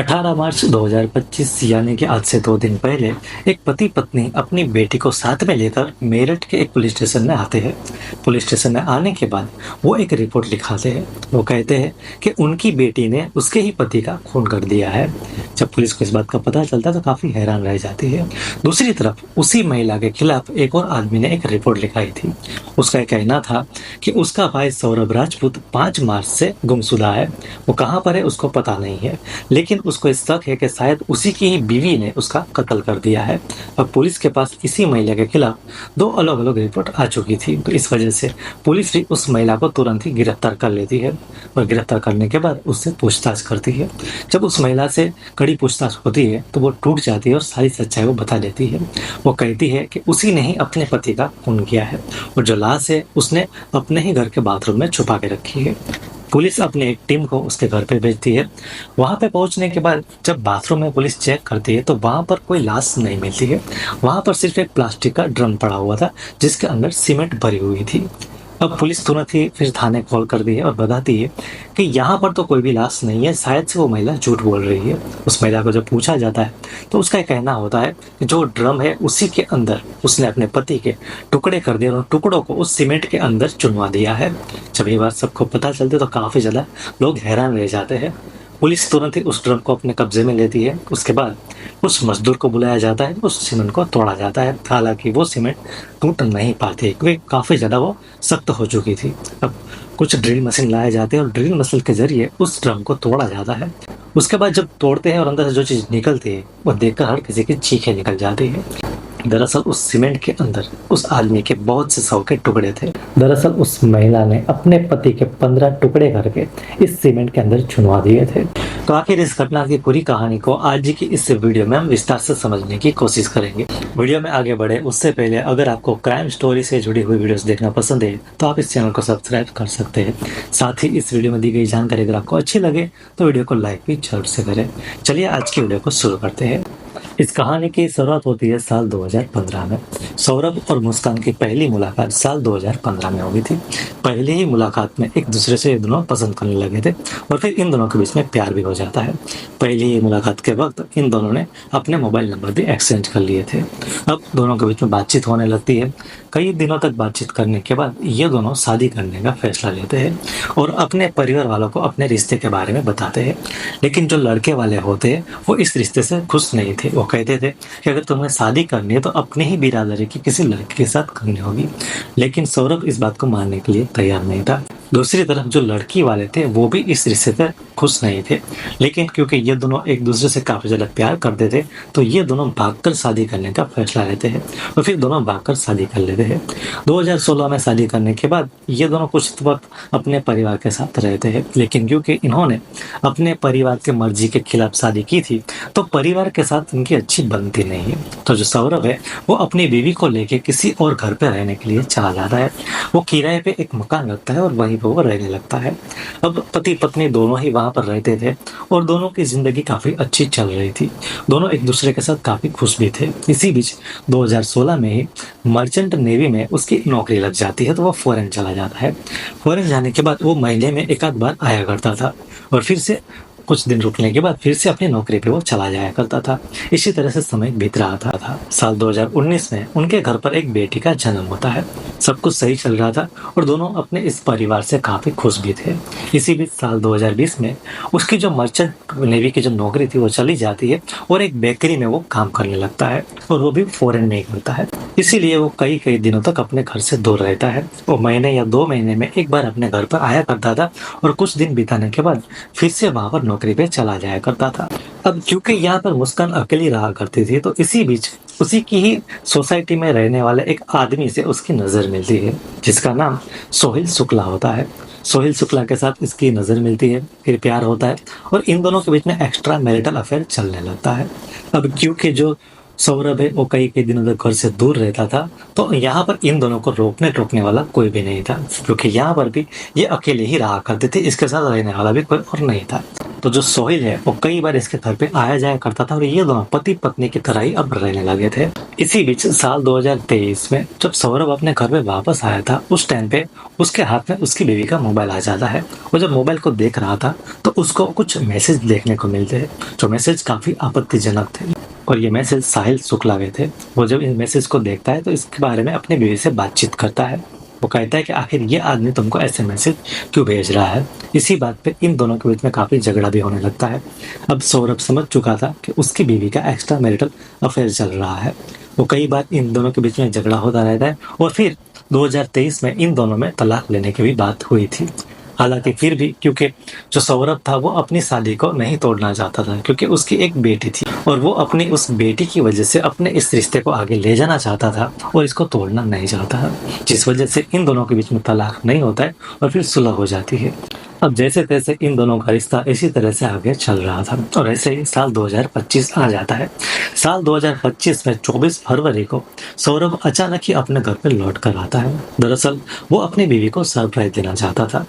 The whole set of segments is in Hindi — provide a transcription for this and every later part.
18 मार्च 2025 यानी कि आज से 2 दिन पहले एक पति पत्नी अपनी बेटी को साथ में लेकर मेरठ के एक पुलिस स्टेशन में आते हैं। पुलिस स्टेशन में आने के बाद वो एक रिपोर्ट लिखाते हैं। वो कहते हैं कि उनकी बेटी ने उसके ही पति का खून कर दिया है। जब पुलिस को इस बात का पता चलता है तो काफी हैरान रह जाती है। दूसरी तरफ उसी महिला के खिलाफ एक और आदमी ने एक रिपोर्ट लिखाई थी। उसका कहना था कि उसका भाई सौरभ राजपूत 5 मार्च से गुमशुदा है। वो कहाँ पर है उसको पता नहीं है, लेकिन उसको इस शक है कि शायद उसी की ही बीवी ने उसका कत्ल कर दिया है। अब पुलिस के पास इसी महिला के खिलाफ 2 अलग अलग रिपोर्ट आ चुकी थी, तो इस वजह से पुलिस भी उस महिला को तुरंत ही गिरफ्तार कर लेती है और गिरफ्तार करने के बाद उससे पूछताछ करती है। जब उस महिला से कड़ी पूछताछ होती है तो वो टूट जाती है और सारी सच्चाई वो बता देती है। वो कहती है कि उसी ने ही अपने पति का खून किया है और जो लाश है उसने अपने ही घर के बाथरूम में छुपा के रखी है। पुलिस अपनी एक टीम को उसके घर पे भेजती है। वहां पे पहुंचने के बाद जब बाथरूम में पुलिस चेक करती है तो वहां पर कोई लाश नहीं मिलती है। वहां पर सिर्फ एक प्लास्टिक का ड्रम पड़ा हुआ था जिसके अंदर सीमेंट भरी हुई थी। अब पुलिस तुरंत ही फिर थाने कॉल कर दी है और बताती है कि यहाँ पर तो कोई भी लाश नहीं है, शायद से वो महिला झूठ बोल रही है। उस महिला को जब पूछा जाता है तो उसका ये कहना होता है कि जो ड्रम है उसी के अंदर उसने अपने पति के टुकड़े कर दिए और टुकड़ों को उस सीमेंट के अंदर चुनवा दिया है। जब ये बात सबको पता चलती है तो काफी ज्यादा लोग हैरान रह जाते हैं। पुलिस तुरंत ही उस ड्रम को अपने कब्जे में लेती है। उसके बाद उस मजदूर को बुलाया जाता है, उस सीमेंट को तोड़ा जाता है। हालांकि वो सीमेंट टूट नहीं पाती क्योंकि काफी ज्यादा वो सख्त हो चुकी थी। अब कुछ ड्रिल मशीन लाए जाते हैं और ड्रिल मशीन के जरिए उस ड्रम को तोड़ा जाता है। उसके बाद जब तोड़ते हैं और अंदर से जो चीज निकलती है वो देखकर हर किसी की चीखें निकल जाती है। दरअसल उस सीमेंट के अंदर उस आदमी के बहुत से शव के टुकड़े थे। दरअसल उस महिला ने अपने पति के 15 टुकड़े करके इस सीमेंट के अंदर चुनवा दिए थे। तो आखिर इस घटना की पूरी कहानी को आज की इस वीडियो में हम विस्तार से समझने की कोशिश करेंगे। वीडियो में आगे बढ़े उससे पहले अगर आपको क्राइम स्टोरी से जुड़ी हुई वीडियोस देखना पसंद है तो आप इस चैनल को सब्सक्राइब कर सकते हैं। साथ ही इस वीडियो में दी गई जानकारी अगर आपको अच्छी लगे तो वीडियो को लाइक भी जरूर से करें। चलिए आज की वीडियो को शुरू करते हैं। इस कहानी की शुरुआत होती है साल 2015 में। सौरभ और मुस्कान की पहली मुलाकात साल 2015 में हुई थी। पहली ही मुलाकात में एक दूसरे से ये दोनों पसंद करने लगे थे और फिर इन दोनों के बीच में प्यार भी हो जाता है। पहली ही मुलाकात के वक्त इन दोनों ने अपने मोबाइल नंबर भी एक्सचेंज कर लिए थे। अब दोनों के बीच में बातचीत होने लगती है। कई दिनों तक बातचीत करने के बाद ये दोनों शादी करने का फैसला लेते हैं और अपने परिवार वालों को अपने रिश्ते के बारे में बताते हैं। लेकिन जो लड़के वाले होते हैं वो इस रिश्ते से खुश नहीं थे। वो कहते थे कि अगर तुम्हें शादी करनी है तो अपने ही बिरादरी की किसी लड़के के साथ करनी होगी। लेकिन सौरभ इस बात को मानने के लिए तैयार नहीं था। दूसरी तरफ जो लड़की वाले थे वो भी इस रिश्ते से खुश नहीं थे। लेकिन क्योंकि ये दोनों एक दूसरे से काफी ज्यादा प्यार करते थे तो ये दोनों भागकर शादी करने का फैसला लेते हैं और फिर दोनों भागकर शादी कर लेते हैं। 2016 में शादी करने के बाद ये दोनों कुछ वक्त अपने परिवार के साथ रहते हैं। लेकिन क्योंकि इन्होंने अपने परिवार के मर्जी के खिलाफ शादी की थी तो परिवार के साथ इनकी अच्छी बनती नहीं है। तो जो सौरभ है वो अपनी बीवी को लेके किसी और घर पे रहने के लिए चला जाता है। वो किराए पे एक मकान रखता है और वहीं पर वो रहने लगता है। अब पति पत्नी दोनों ही वहां पर रहते थे और दोनों की जिंदगी काफी अच्छी चल रही थी। दोनों एक दूसरे के साथ काफी खुश भी थे। इसी बीच 2016 में ही मर्चेंट नेवी में उसकी नौकरी लग जाती है तो वो फॉरेन चला जाता है। फॉरेन जाने के बाद वो महीने में एक आध बार आया करता था और फिर से कुछ दिन रुकने के बाद फिर से अपनी नौकरी पे वो चला जाया करता था। इसी तरह से समय बीत रहा था। साल 2019 में उनके घर पर एक बेटी का जन्म होता है। सब कुछ सही चल रहा था और दोनों अपने इस परिवार से काफी खुश भी थे। इसी बीच साल 2020 में उसकी जो मर्चेंट नेवी की जो नौकरी थी वो चली जाती है और एक बेकरी में वो काम करने लगता है और वो भी फॉरेन में ही करता है। इसीलिए वो कई दिनों तक अपने घर से दूर रहता है। वो महीने या 2 महीने में एक बार अपने घर पर आया करता था और कुछ दिन बिताने के बाद फिर से वहां पर नौकरी पे चला जाया करता था। अब क्योंकि यहाँ पर मुस्कान अकेली रहा करती थी तो इसी बीच उसी की ही सोसाइटी में रहने वाले एक आदमी से उसकी नजर मिलती है जिसका नाम सोहिल शुक्ला होता है। सोहिल शुक्ला के साथ इसकी नजर मिलती है, फिर प्यार होता है और इन दोनों के बीच में एक्स्ट्रा मैरिटल अफेयर चलने लगता है। अब क्योंकि जो सौरभ है वो कई कई दिनों तक घर से दूर रहता था, तो यहाँ पर इन दोनों को रोकने टोकने वाला कोई भी नहीं था, क्योंकि यहाँ पर भी ये अकेले ही रहा करते थे, इसके साथ रहने वाला भी कोई और नहीं था। तो जो सोहेल है वो कई बार इसके घर पे आया जाया करता था और ये दोनों पति पत्नी की तरह ही अब रहने लगे थे। इसी बीच साल 2023 में जब सौरभ अपने घर पे वापस आया था, उस टाइम पे उसके हाथ में उसकी बीवी का मोबाइल आ जाता है। वो जब मोबाइल को देख रहा था तो उसको कुछ मैसेज देखने को मिलते हैं, जो मैसेज काफी आपत्तिजनक थे और ये मैसेज साहिल शुक्ला के थे। वो जब इन मैसेज को देखता है तो इसके बारे में अपनी बीवी से बातचीत करता है। वो कहता है कि आखिर ये आदमी तुमको ऐसे मैसेज क्यों भेज रहा है। इसी बात पे इन दोनों के बीच में काफी झगड़ा भी होने लगता है। अब सौरभ समझ चुका था कि उसकी बीवी का एक्स्ट्रा मैरिटल अफेयर चल रहा है। वो कई बार इन दोनों के बीच में झगड़ा होता रहता है और फिर 2023 में इन दोनों में तलाक लेने की भी बात हुई थी। हालांकि फिर भी क्योंकि जो सौरभ था वो अपनी शादी को नहीं तोड़ना चाहता था, क्योंकि उसकी एक बेटी थी और वो अपनी उस बेटी की वजह से अपने इस रिश्ते को आगे ले जाना चाहता था और इसको तोड़ना नहीं चाहता, जिस वजह से इन दोनों के बीच में तलाक नहीं होता है और फिर सुलह हो जाती है। अब जैसे तैसे इन दोनों का रिश्ता इसी तरह से आगे चल रहा था और ऐसे ही साल 2025 आ जाता है। साल 2025 में 24 फरवरी को सौरभ अचानक ही अपने घर पे लौट कर आता है। दरअसल वो अपनी बीवी को सरप्राइज देना चाहता था।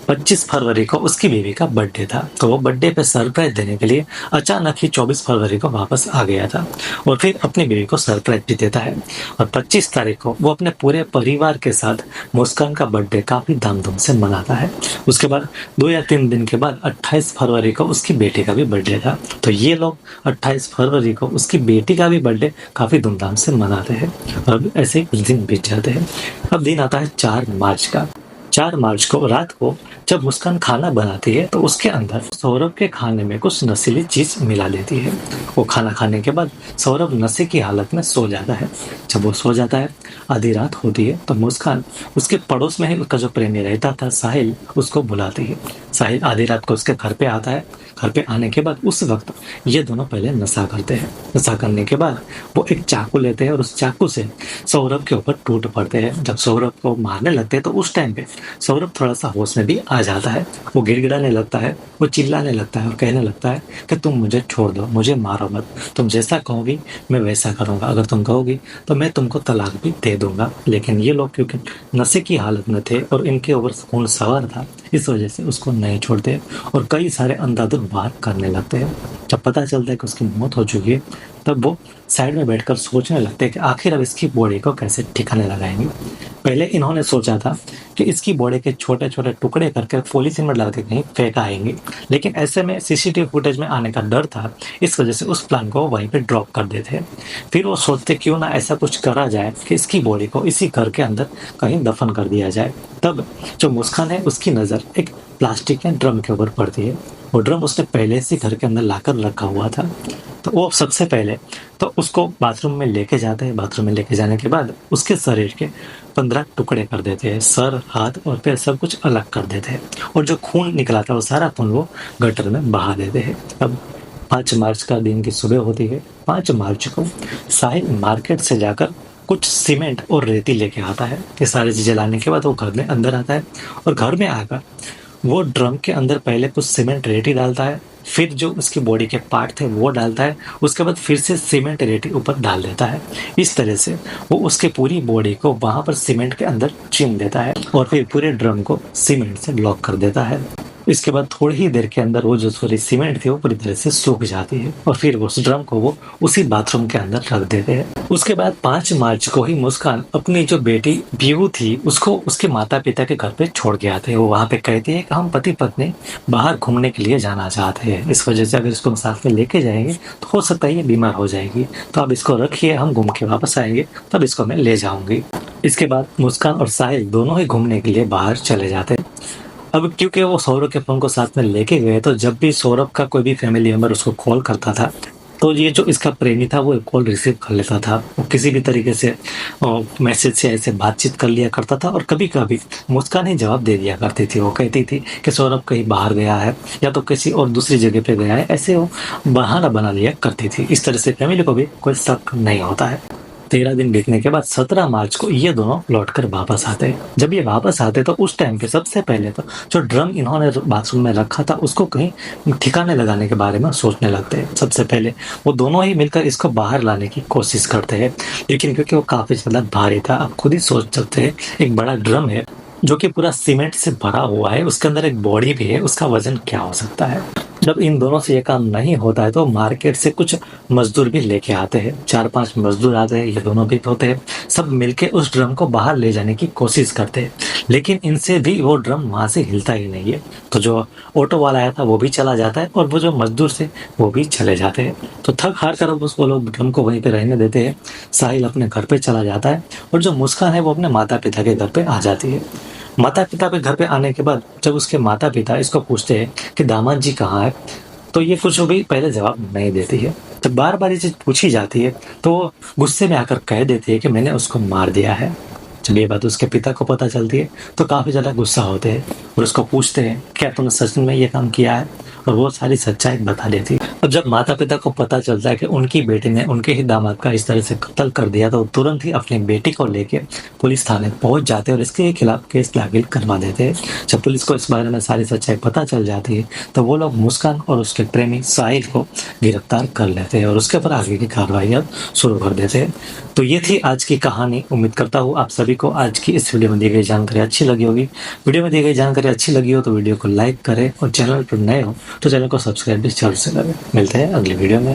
25 फरवरी को उसकी बीवी का बर्थडे था, तो वो बर्थडे पे सरप्राइज देने के लिए अचानक ही 24 फरवरी को वापस आ गया था और फिर अपनी बीवी को सरप्राइज भी देता है। और 25 तारीख को वो अपने पूरे परिवार के साथ मुस्कान का बर्थडे काफी धामधूम से मनाता है। उसके बाद 2 या 3 दिन के बाद 28 फरवरी को उसकी बेटी का भी बर्थडे था, तो ये लोग 28 फरवरी को उसकी बेटी का भी बर्थडे काफी धूमधाम से मनाते हैं और अब ऐसे ही कुछ दिन बीत जाते हैं। अब दिन आता है 4 मार्च का। 4 मार्च को रात को जब मुस्कान खाना बनाती है तो उसके अंदर सौरभ के खाने में कुछ नशीली चीज मिला देती है। वो खाना खाने के बाद सौरभ नशे की हालत में सो जाता है। जब वो सो जाता है, आधी रात होती है, तो मुस्कान उसके पड़ोस में ही उसका जो प्रेमी रहता था साहिल, उसको बुलाती है। साहिल आधी रात को उसके घर पे आता है। घर पे आने के बाद उस वक्त ये दोनों पहले नशा करते हैं। नशा करने के बाद वो एक चाकू लेते हैं और उस चाकू से सौरभ के ऊपर टूट पड़ते हैं। जब सौरभ को मारने लगते हैं तो उस टाइम पे सौरभ थोड़ा सा होश में भी आ जाता है। वो गिड़गिड़ाने लगता है, वो चिल्लाने लगता है और कहने लगता है कि तुम मुझे छोड़ दो, मुझे मारो मत, तुम जैसा कहोगी मैं वैसा करूंगा, अगर तुम कहोगी तो मैं तुमको तलाक भी दे दूंगा। लेकिन ये लोग क्योंकि नशे की हालत में थे और इनके ऊपर खून सवार था, इस वजह से उसको नहीं छोड़ते और कई सारे अंधाधुंध वार करने लगते हैं। जब पता चलता है कि उसकी मौत हो चुकी है, तब वो साइड में बैठकर सोचने लगते हैं कि आखिर अब इसकी बॉडी को कैसे ठिकाने लगाएंगे। पहले इन्होंने सोचा था कि इसकी बॉडी के छोटे छोटे टुकड़े करके पॉलीथीन में डाल के कहीं फेंक आएंगे, लेकिन ऐसे में सीसीटीवी फुटेज में आने का डर था, इस वजह से उस प्लान को वहीं पे ड्रॉप कर देते। फिर वो सोचते क्यों ना ऐसा कुछ करा जाए कि इसकी बॉडी को इसी घर के अंदर कहीं दफन कर दिया जाए। तब जो मुस्कान है उसकी नज़र एक प्लास्टिक के ड्रम के ऊपर पड़ती है। वो ड्रम उसने पहले से घर के अंदर लाकर रखा हुआ था, तो वो सबसे पहले तो उसको बाथरूम में लेके जाते हैं। बाथरूम में लेके जाने के बाद उसके शरीर के 15 टुकड़े कर देते हैं, सर हाथ और पैर सब कुछ अलग कर देते हैं और जो खून निकला था वो सारा खून वो गटर में बहा देते हैं। अब 5 मार्च का दिन की सुबह होती है। 5 मार्च को साहिल मार्केट से जाकर कुछ सीमेंट और रेती लेके आता है। ये सारी चीजें लाने के बाद वो घर में अंदर आता है और घर में आकर वो ड्रम के अंदर पहले कुछ सीमेंट रेती डालता है, फिर जो उसकी बॉडी के पार्ट थे वो डालता है, उसके बाद फिर से सीमेंट रेती ऊपर डाल देता है। इस तरह से वो उसके पूरी बॉडी को वहां पर सीमेंट के अंदर चिम देता है और फिर पूरे ड्रम को सीमेंट से ब्लॉक कर देता है। इसके बाद थोड़ी ही देर के अंदर वो जो थोड़ी सीमेंट थी वो पूरी तरह से सूख जाती है और फिर उस ड्रम को वो उसी बाथरूम के अंदर रख देते हैं। उसके बाद 5 मार्च को ही मुस्कान अपनी जो बेटी बीहू थी उसको उसके माता पिता के घर पे छोड़ के आते हैं। वो वहाँ पे कहती है कि हम पति पत्नी बाहर घूमने के लिए जाना चाहते हैं, इस वजह से अगर इसको साथ में लेके जाएंगे तो हो सकता है ये बीमार हो जाएगी, तो आप इसको रखिए, हम घूम के वापस आएंगे तब इसको मैं ले जाऊंगी। इसके बाद मुस्कान और साहिल दोनों ही घूमने के लिए बाहर चले जाते हैं। अब क्योंकि वो सौरभ के फोन को साथ में लेके गए, तो जब भी सौरभ का कोई भी फैमिली मेंबर उसको कॉल करता था तो ये जो इसका प्रेमी था वो कॉल रिसीव कर लेता था। वो किसी भी तरीके से मैसेज से ऐसे बातचीत कर लिया करता था और कभी कभी मुस्कान ही जवाब दे दिया करती थी। वो कहती थी कि सौरभ कहीं बाहर गया है या तो किसी और दूसरी जगह पे गया है, ऐसे वो बहाना बना लिया करती थी। इस तरह से फैमिली को भी कोई शक नहीं होता है। 13 दिन बीतने के बाद 17 मार्च को ये दोनों लौटकर वापस आते हैं। जब ये वापस आते तो उस टाइम पे सबसे पहले तो जो ड्रम इन्होंने बाथरूम में रखा था उसको कहीं ठिकाने लगाने के बारे में सोचने लगते हैं। सबसे पहले वो दोनों ही मिलकर इसको बाहर लाने की कोशिश करते हैं, लेकिन क्योंकि वो काफी ज्यादा भारी था, आप खुद ही सोच सकते हैं एक बड़ा ड्रम है जो कि पूरा सीमेंट से भरा हुआ है, उसके अंदर एक बॉडी भी है, उसका वजन क्या हो सकता है। जब इन दोनों से ये काम नहीं होता है तो मार्केट से कुछ मजदूर भी लेके आते हैं। 4-5 मजदूर आते हैं, ये दोनों भी होते हैं। सब मिलके उस ड्रम को बाहर ले जाने की कोशिश करते हैं, लेकिन इनसे भी वो ड्रम वहां से हिलता ही नहीं है। तो जो ऑटो वाला आया था वो भी चला जाता है और वो जो मजदूर थे वो भी चले जाते हैं। तो थक हार कर अब उसको लोग ड्रम को वहीं पे रहने देते हैं। साहिल अपने घर पे चला जाता है और जो मुस्कान है वो अपने माता पिता के घर पे आ जाती है। माता पिता के घर पे आने के बाद जब उसके माता पिता इसको पूछते हैं कि दामाद जी कहाँ है, तो ये कुछ भी पहले जवाब नहीं देती है। तो बार बार ये चीज पूछी जाती है तो वो गुस्से में आकर कह देती है कि मैंने उसको मार दिया है। जब ये बात उसके पिता को पता चलती है तो काफी ज्यादा गुस्सा होते हैं और उसको पूछते हैं क्या तुमने सच में ये काम किया है, और वो सारी सच्चाई बता देती है। अब जब माता पिता को पता चलता है कि उनकी बेटी ने उनके ही दामाद का इस तरह से कत्ल कर दिया तो तुरंत ही अपनी बेटी को लेके पुलिस थाने पहुंच जाते हैं और इसके खिलाफ केस दाखिल करवा देते हैं। जब पुलिस को इस बारे में सारी सच्चाई पता चल जाती है तो वो लोग मुस्कान और उसके प्रेमी साहिल को गिरफ्तार कर लेते हैं और उसके ऊपर आगे की कार्रवाई अब शुरू कर देते हैं। तो ये थी आज की कहानी। उम्मीद करता हूँ आप सभी को आज की इस वीडियो में दी गई जानकारी अच्छी लगी होगी। वीडियो में दी गई जानकारी अच्छी लगी हो तो वीडियो को लाइक करें और चैनल पर नए हो तो चैनल को सब्सक्राइब भी जल्द से करें। मिलते हैं अगली वीडियो में।